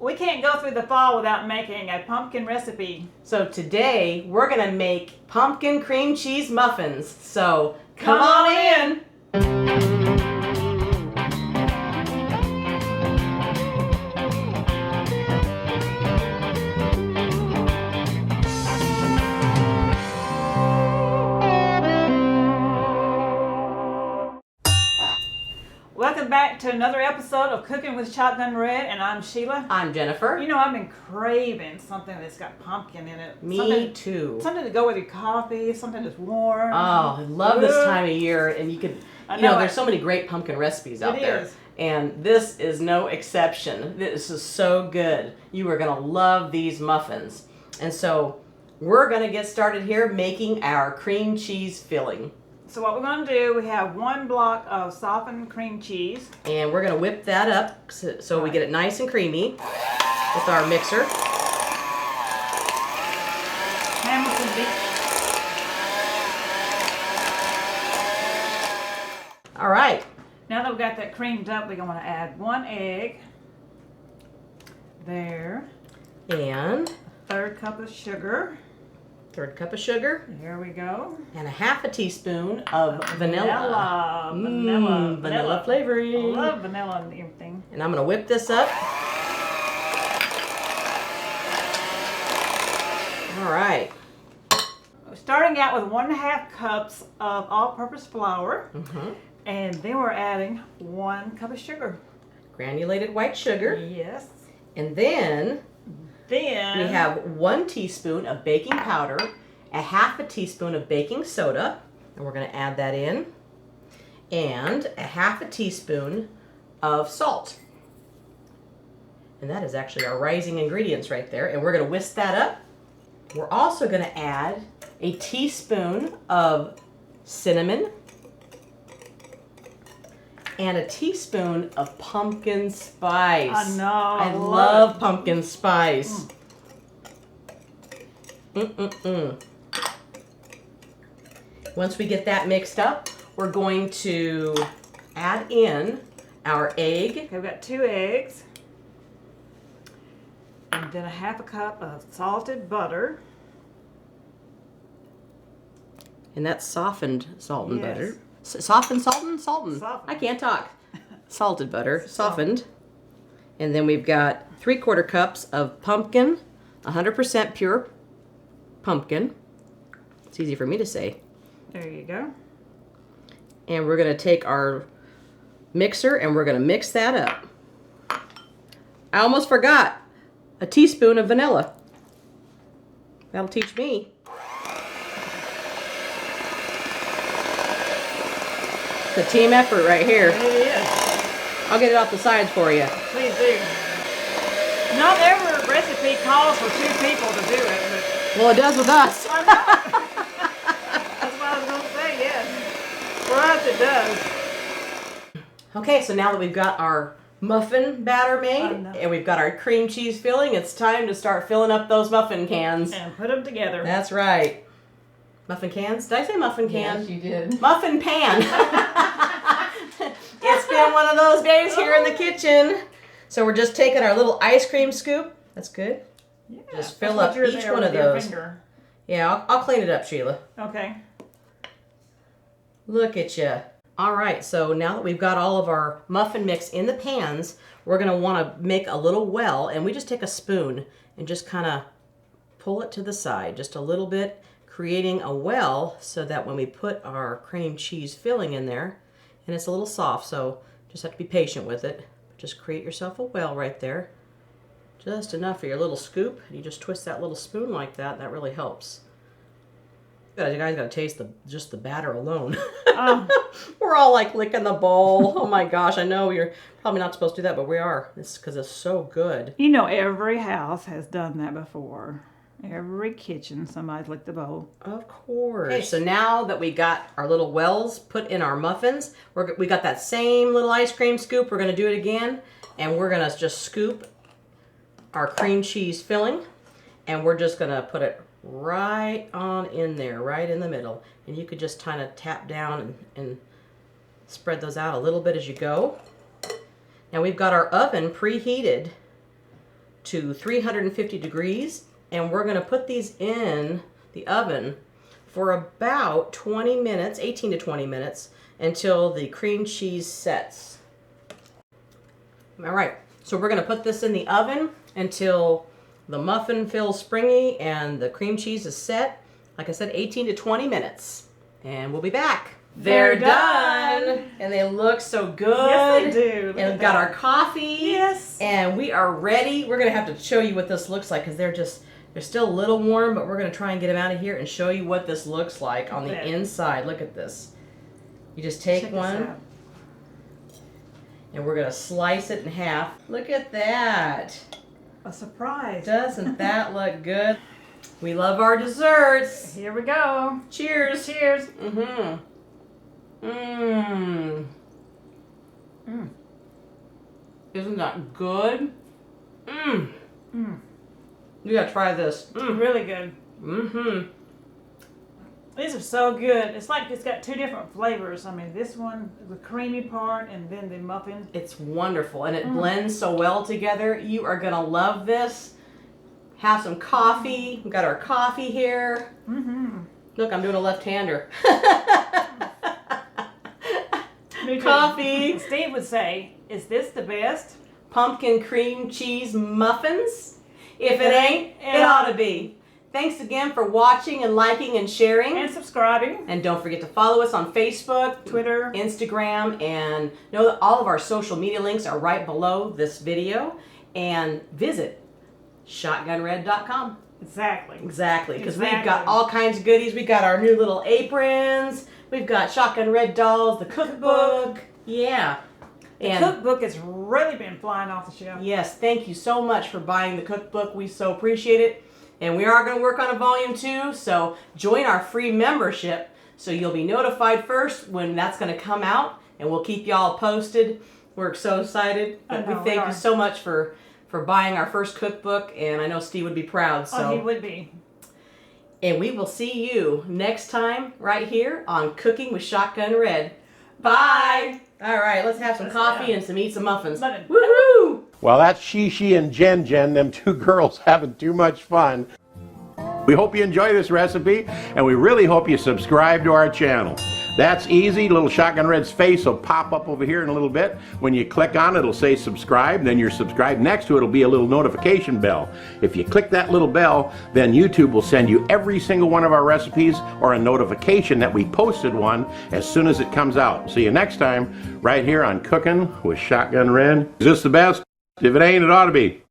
We can't go through the fall without making a pumpkin recipe. So today we're gonna make pumpkin cream cheese muffins. So come on in. Welcome back to another episode of Cooking with Shotgun Red, and I'm Sheila. I'm Jennifer. You know, I've been craving something that's got pumpkin in it. Me too. Something to go with your coffee, something that's warm. Oh, I love this time of year, and you could, there's so many great pumpkin recipes out there. It is. And this is no exception. This is so good. You are gonna love these muffins. And so we're gonna get started here making our cream cheese filling. So what we're going to do, we have 1 block of softened cream cheese. And we're going to whip that up so we get it nice and creamy with our mixer. Hamilton beef. All right. Now that we've got that creamed up, we're going to add 1 egg. There. And 1/3 cup of sugar. 1/3 cup of sugar. There we go. And 1/2 teaspoon of vanilla. Vanilla flavoring. I love vanilla and everything. And I'm going to whip this up. All right. Starting out with 1.5 cups of all-purpose flour. Mm-hmm. And then we're adding 1 cup of sugar. Granulated white sugar. Yes. And then we Then have 1 teaspoon of baking powder, 1/2 teaspoon of baking soda, and we're going to add that in, and 1/2 teaspoon of salt. And that is actually our rising ingredients right there, and we're going to whisk that up. We're also going to add a teaspoon of cinnamon and a teaspoon of pumpkin spice. I know. I love pumpkin spice. Once we get that mixed up, we're going to add in our egg. Okay, we've got 2 eggs. And then 1/2 cup of salted butter. And that's softened salt and Yes. butter. Softened. Softened. I can't talk. Salted butter, softened. And then we've got 3/4 cups of pumpkin, 100% pure pumpkin. It's easy for me to say. There you go. And we're going to take our mixer and we're going to mix that up. I almost forgot a teaspoon of vanilla. That'll teach me. It's a team effort right here. It is. I'll get it off the sides for you. Please do. Not every recipe calls for 2 people to do it, but Well, it does with us. I know. That's what I was going to say, yes. For us, it does. Okay, so now that we've got our muffin batter made I know. and we've got our cream cheese filling, it's time to start filling up those muffin cans. And put them together. That's right. Muffin cans? Did I say muffin can? Yes, you did. Muffin pan. It's been one of those days here in the kitchen. So we're just taking our little ice cream scoop. That's good. Yeah, Just fill that's up what you're each there one with of your those. finger. Yeah, I'll clean it up, Sheila. Okay. Look at you. All right, so now that we've got all of our muffin mix in the pans, we're going to want to make a little well, and we just take a spoon and just kind of pull it to the side just a little bit, creating a well so that when we put our cream cheese filling in there, and it's a little soft, so just have to be patient with it. Just create yourself a well right there. Just enough for your little scoop. You just twist that little spoon like that. That really helps. You guys gotta taste just the batter alone. We're all like licking the bowl. Oh my gosh, I know you're probably not supposed to do that, but we are. It's because it's so good. You know, every house has done that before. Every kitchen, somebody's licked the bowl. Of course. Okay, so now that we got our little wells put in our muffins, we got that same little ice cream scoop. We're gonna do it again, and we're gonna just scoop our cream cheese filling, and we're just gonna put it right on in there, right in the middle. And you could just kind of tap down and spread those out a little bit as you go. Now we've got our oven preheated to 350 degrees, and we're going to put these in the oven for about 20 minutes, 18 to 20 minutes, until the cream cheese sets. All right, so we're going to put this in the oven until the muffin feels springy and the cream cheese is set. Like I said, 18 to 20 minutes, and we'll be back. They're done, and they look so good. Yes, they do. Look And at we've got that. our coffee. Yes. And we are ready. We're gonna have to show you what this looks like because they're still a little warm, but we're gonna try and get them out of here and show you what this looks like on the inside. Look at this. You just take one, and we're gonna slice it in half. Look at that. A surprise. Doesn't that look good? We love our desserts. Here we go. Cheers. Cheers. Mm-hmm. Mmm. Mm. Isn't that good? Mmm. Mm. You gotta try this. Mm. Really good. Mm-hmm. These are so good. It's like it's got two different flavors. I mean, this one, the creamy part, and then the muffin. It's wonderful, and it blends so well together. You are gonna love this. Have some coffee. We've got our coffee here. Mm-hmm. Look, I'm doing a left-hander. Me too. Coffee. Steve would say, "Is this the best?" Pumpkin cream cheese muffins. If it ain't, it ought to be. Thanks again for watching and liking and sharing. And subscribing. And don't forget to follow us on Facebook, Twitter, Instagram, and know that all of our social media links are right below this video. And visit shotgunred.com. Exactly. Exactly, because we've Exactly. got all kinds of goodies. We've got our new little aprons. We've got Shotgun Red dolls, the cookbook. Yeah. The And cookbook has really been flying off the shelf. yes, thank you so much for buying the cookbook. We so appreciate it. And we are going to work on a volume 2, so join our free membership so you'll be notified first when that's going to come out, and we'll keep y'all posted. We're so excited. But we thank you so much for buying our first cookbook, and I know Steve would be proud. So. Oh, he would be. And we will see you next time right here on Cooking with Shotgun Red. Bye! All right, let's have some coffee and eat some muffins. Woohoo! Well, that's Shishi and Jen, them two girls having too much fun. We hope you enjoy this recipe, and we really hope you subscribe to our channel. That's easy. Little Shotgun Red's face will pop up over here in a little bit. When you click on it, it'll say subscribe, then you're subscribed. Next to it will be a little notification bell. If you click that little bell, then YouTube will send you every single one of our recipes or a notification that we posted one as soon as it comes out. See you next time right here on Cooking with Shotgun Red. Is this the best? If it ain't, it ought to be.